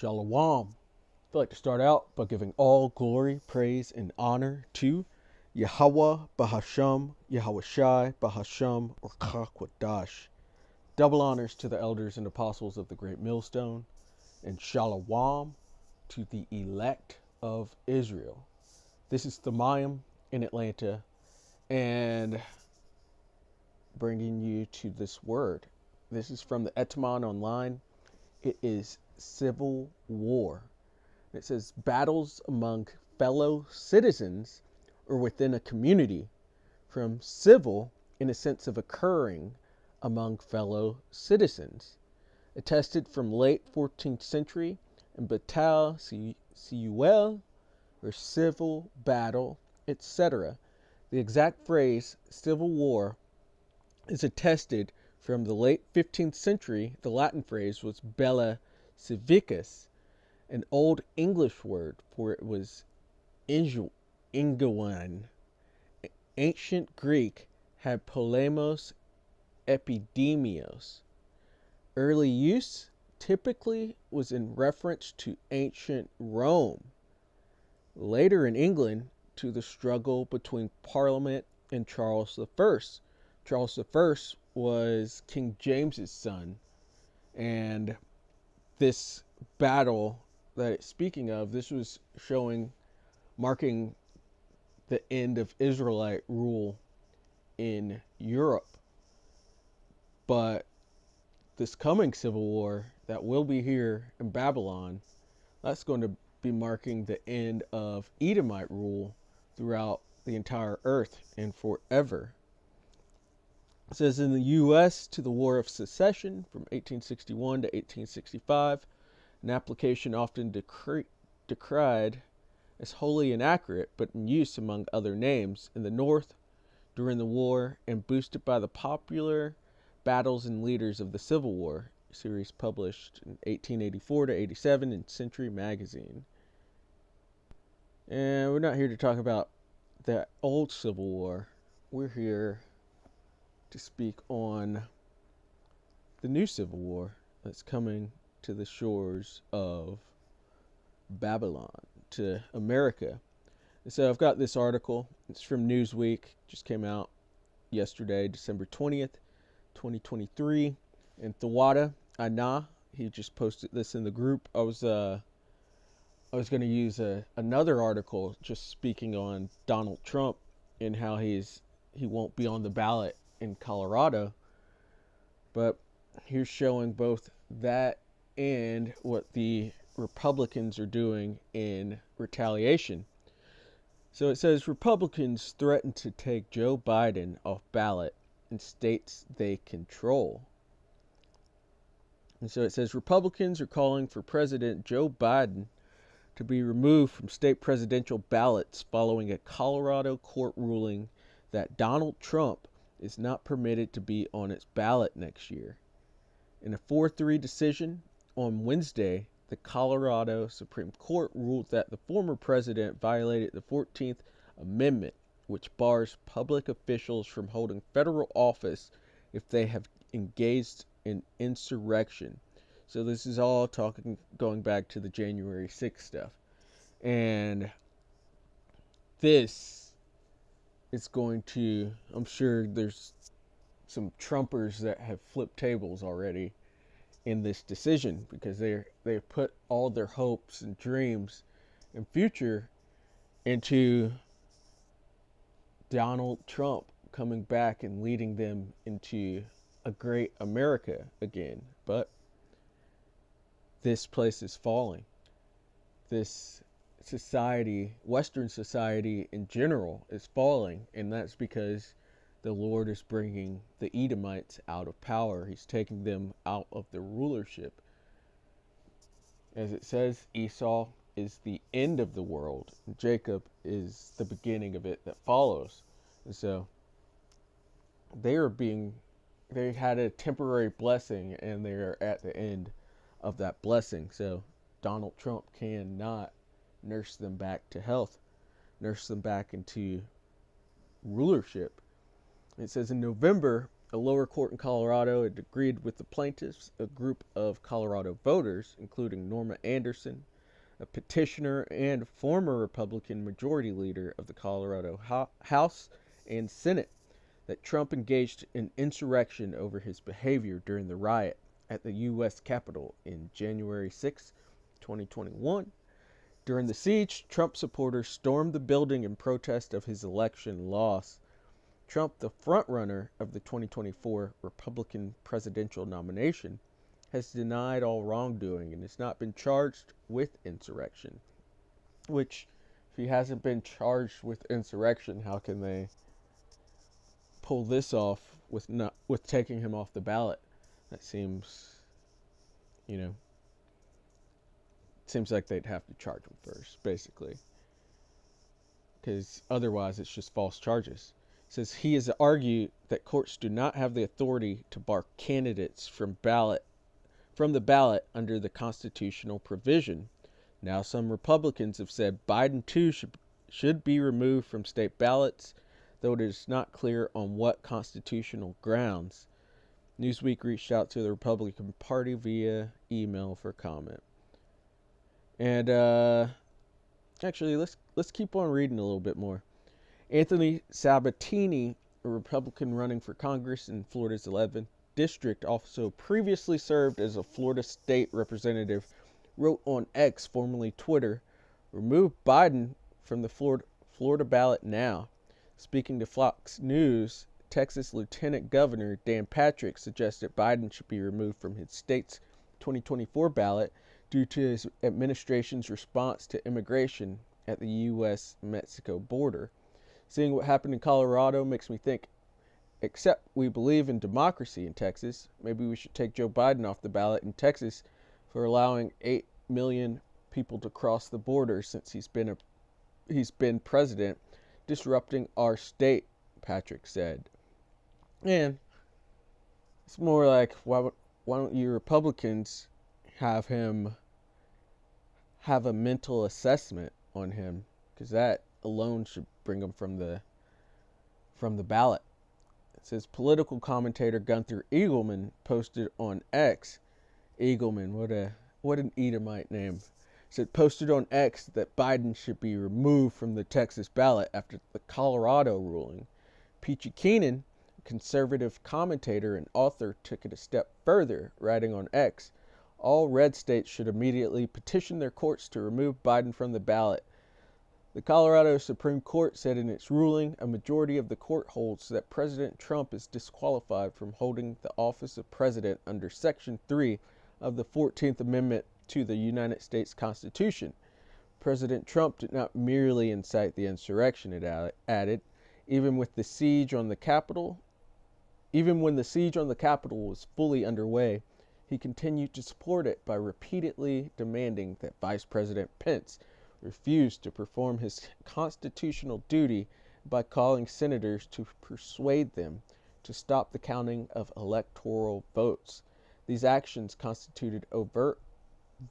Shalom. I'd like to start out by giving all glory, praise, and honor to Yahweh Bahasham, Yahweh Shai Bahasham, or Chakwadash. Double honors to the elders and apostles of the Great Millstone, and Shalom to the elect of Israel. This is Thamayim in Atlanta, and bringing you to this word. This is from the Etamon Online. It is civil war. It says battles among fellow citizens or within a community, from civil in a sense of occurring among fellow citizens. Attested from late 14th century in Batal Ciuel, or civil battle, etc. The exact phrase civil war is attested from the late 15th century. The Latin phrase was bella civicus, an old English word for it was inguan. Ancient Greek had polemos epidemios. Early use typically was in reference to ancient Rome. Later in England, to the struggle between Parliament and Charles I. Charles I was King James's son, and this battle that it's speaking of, this was marking the end of Israelite rule in Europe. But this coming civil war that will be here in Babylon, that's going to be marking the end of Edomite rule throughout the entire earth and forever. It says in the U.S. to the War of Secession from 1861 to 1865, an application often decried as wholly inaccurate, but in use among other names in the North during the war, and boosted by the popular battles and leaders of the Civil War series published in 1884 to 87 in Century Magazine. And we're not here to talk about the old Civil War. We're here to speak on the new Civil War that's coming to the shores of Babylon, to America. And so I've got this article. It's from Newsweek. Just came out yesterday, December 20th, 2023. And Thawada Anah, he just posted this in the group. I was going to use another article just speaking on Donald Trump and how he won't be on the ballot in Colorado. But here's showing both that and what the Republicans are doing in retaliation. So it says Republicans threaten to take Joe Biden off ballot in states they control. And so it says Republicans are calling for President Joe Biden to be removed from state presidential ballots following a Colorado court ruling that Donald Trump is not permitted to be on its ballot next year. In a 4-3 decision on Wednesday, the Colorado Supreme Court ruled that the former president violated the 14th Amendment, which bars public officials from holding federal office if they have engaged in insurrection. So this is all going back to the January 6th stuff. And this is going to, I'm sure there's some Trumpers that have flipped tables already in this decision, because they put all their hopes and dreams and future into Donald Trump coming back and leading them into a great America again. But this place is falling. This society, Western society in general, is falling, and that's because the Lord is bringing the Edomites out of power. He's taking them out of their rulership. As it says, Esau is the end of the world. Jacob is the beginning of it that follows. And so they had a temporary blessing, and they are at the end of that blessing. So Donald Trump cannot nurse them back to health, nurse them back into rulership. It says in November, A lower court in Colorado had agreed with the plaintiffs, a group of Colorado voters, including Norma Anderson, a petitioner and former Republican majority leader of the Colorado House and Senate, that Trump engaged in insurrection over his behavior during the riot at the U.S. Capitol in January 6, 2021. During the siege, Trump supporters stormed the building in protest of his election loss. Trump, the frontrunner of the 2024 Republican presidential nomination, has denied all wrongdoing and has not been charged with insurrection. Which, if he hasn't been charged with insurrection, how can they pull this off with taking him off the ballot? That seems, seems like they'd have to charge him first, basically, because otherwise it's just false charges. It says he has argued that courts do not have the authority to bar candidates from the ballot under the constitutional provision. Now some Republicans have said Biden too should be removed from state ballots, though it is not clear on what constitutional grounds. Newsweek reached out to the Republican Party via email for comment. And actually, let's keep on reading a little bit more. Anthony Sabatini, a Republican running for Congress in Florida's 11th district, also previously served as a Florida state representative, wrote on X, formerly Twitter, "Remove Biden from the Florida ballot now." Speaking to Fox News, Texas Lieutenant Governor Dan Patrick suggested Biden should be removed from his state's 2024 ballot due to his administration's response to immigration at the U.S.-Mexico border. Seeing what happened in Colorado makes me think, except we believe in democracy in Texas, maybe we should take Joe Biden off the ballot in Texas for allowing 8 million people to cross the border since he's been president, disrupting our state, Patrick said. And it's more like, why don't you Republicans have him have a mental assessment on him? Because that alone should bring him from the ballot. It says political commentator Gunther Eagleman posted on X. Eagleman, what an Edomite name. Said posted on X that Biden should be removed from the Texas ballot after the Colorado ruling. Peachy Keenan, a conservative commentator and author, took it a step further, writing on X, "All red states should immediately petition their courts to remove Biden from the ballot." The Colorado Supreme Court said in its ruling, a majority of the court holds that President Trump is disqualified from holding the office of president under Section 3 of the 14th Amendment to the United States Constitution. President Trump did not merely incite the insurrection, it added. Even when the siege on the Capitol was fully underway, he continued to support it by repeatedly demanding that Vice President Pence refused to perform his constitutional duty by calling senators to persuade them to stop the counting of electoral votes. These actions constituted overt,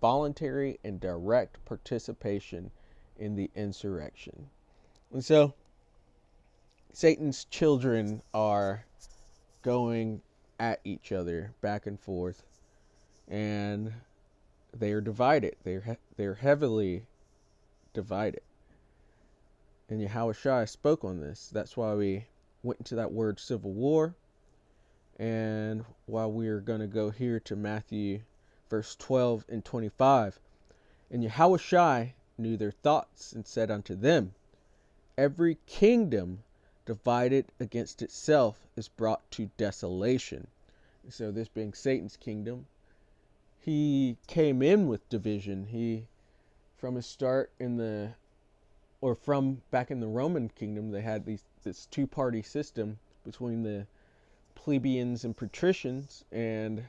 voluntary, and direct participation in the insurrection. And so, Satan's children are going at each other back and forth, and they are divided. They're heavily divided. And Yahushua spoke on this. That's why we went into that word civil war. And why we're going to go here to Matthew verse 12 and 25. And Yahushua knew their thoughts and said unto them, every kingdom divided against itself is brought to desolation. And so this being Satan's kingdom, he came in with division. He, from his start from back in the Roman kingdom, they had this two-party system between the plebeians and patricians, and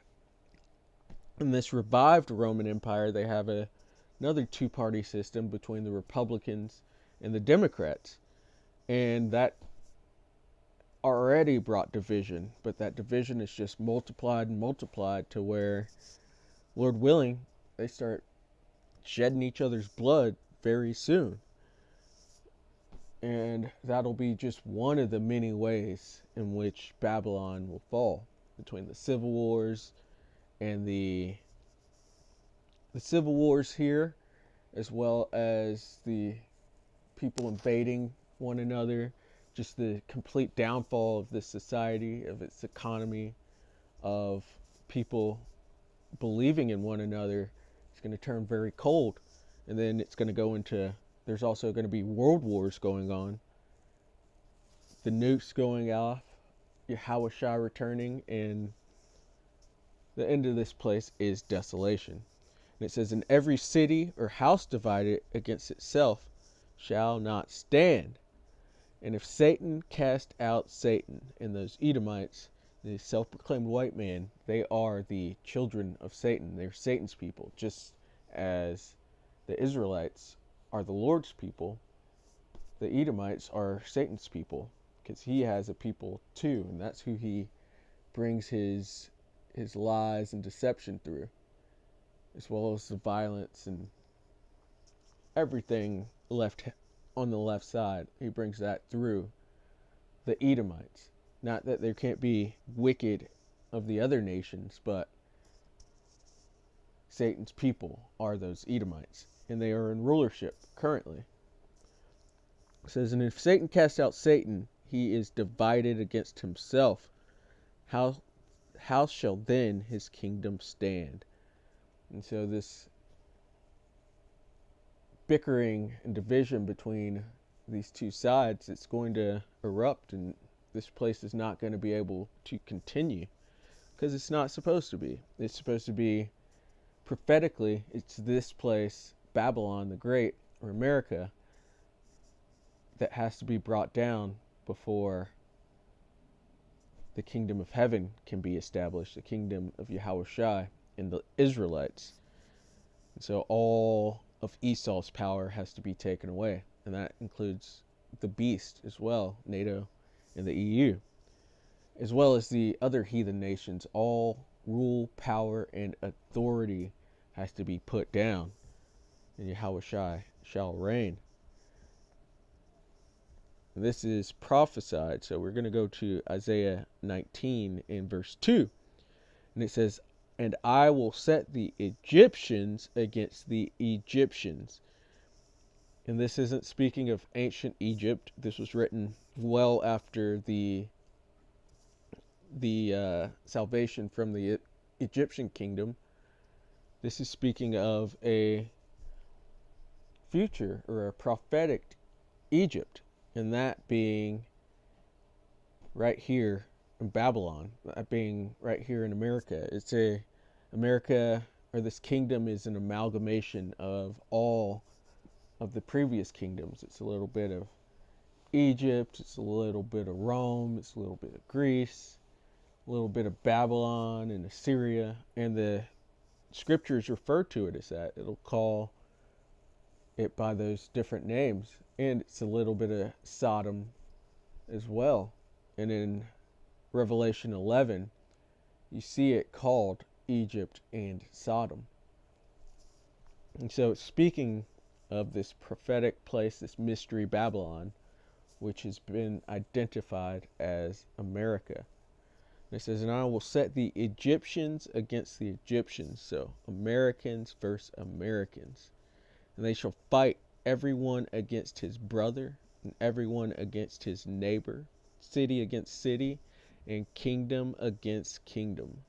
in this revived Roman Empire, they have another two-party system between the Republicans and the Democrats, and that already brought division, but that division is just multiplied and multiplied to where, Lord willing, they start shedding each other's blood very soon. And that'll be just one of the many ways in which Babylon will fall, between the civil wars and the civil wars here, as well as the people invading one another, just the complete downfall of this society, of its economy, of people believing in one another. It's going to turn very cold. And then it's going to go into, there's also going to be world wars going on, the nukes going off, Yahushua returning, and the end of this place is desolation. And it says, "In every city or house divided against itself shall not stand. And if Satan cast out Satan," and those Edomites, the self-proclaimed white man, they are the children of Satan. They're Satan's people, just as the Israelites are the Lord's people. The Edomites are Satan's people, because he has a people too, and that's who he brings his lies and deception through, as well as the violence and everything left on the left side. He brings that through the Edomites. Not that there can't be wicked of the other nations, but Satan's people are those Edomites, and they are in rulership currently. It says, "And if Satan casts out Satan, he is divided against himself. How shall then his kingdom stand?" And so this bickering and division between these two sides, it's going to erupt, and this place is not going to be able to continue, because it's not supposed to be. It's supposed to be, prophetically, it's this place, Babylon the Great, or America, that has to be brought down before the kingdom of heaven can be established, the kingdom of Yahushua and the Israelites. And so all of Esau's power has to be taken away, and that includes the beast as well, NATO and the EU, as well as the other heathen nations. All rule, power, and authority has to be put down, and Yahushua shall reign. And this is prophesied, so we're going to go to Isaiah 19 in verse 2, and it says, "And I will set the Egyptians against the Egyptians." And this isn't speaking of ancient Egypt. This was written well after the salvation from the Egyptian kingdom. This is speaking of a future or a prophetic Egypt, and that being right here in Babylon, that being right here in America. It's America, or this kingdom, is an amalgamation of all of the previous kingdoms. It's a little bit of Egypt, it's a little bit of Rome, it's a little bit of Greece, a little bit of Babylon and Assyria, and the scriptures refer to it as that. It'll call it by those different names, and it's a little bit of Sodom as well. And in Revelation 11, you see it called Egypt and Sodom. And so it's speaking of this prophetic place, this mystery Babylon, which has been identified as America. And it says, "And I will set the Egyptians against the Egyptians," so Americans versus Americans. "And they shall fight everyone against his brother, and everyone against his neighbor, city against city, and kingdom against kingdom."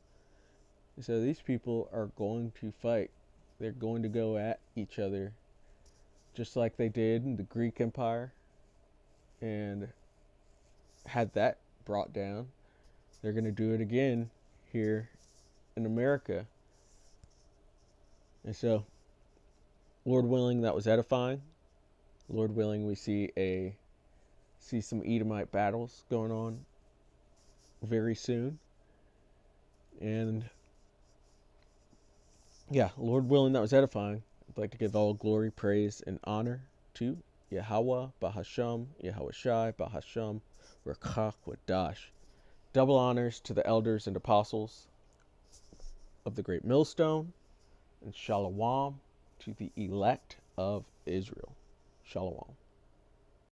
And so these people are going to fight. They're going to go at each other, just like they did in the Greek Empire and had that brought down. They're going to do it again here in America. And so, Lord willing, that was edifying. Lord willing, we see some Edomite battles going on very soon. And yeah, Lord willing, that was edifying. I'd like to give all glory, praise, and honor to Yahweh, Bahasham, Yahushai, Bahasham, Rakach, Wadash. Double honors to the elders and apostles of the great millstone, and shalom to the elect of Israel. Shalom.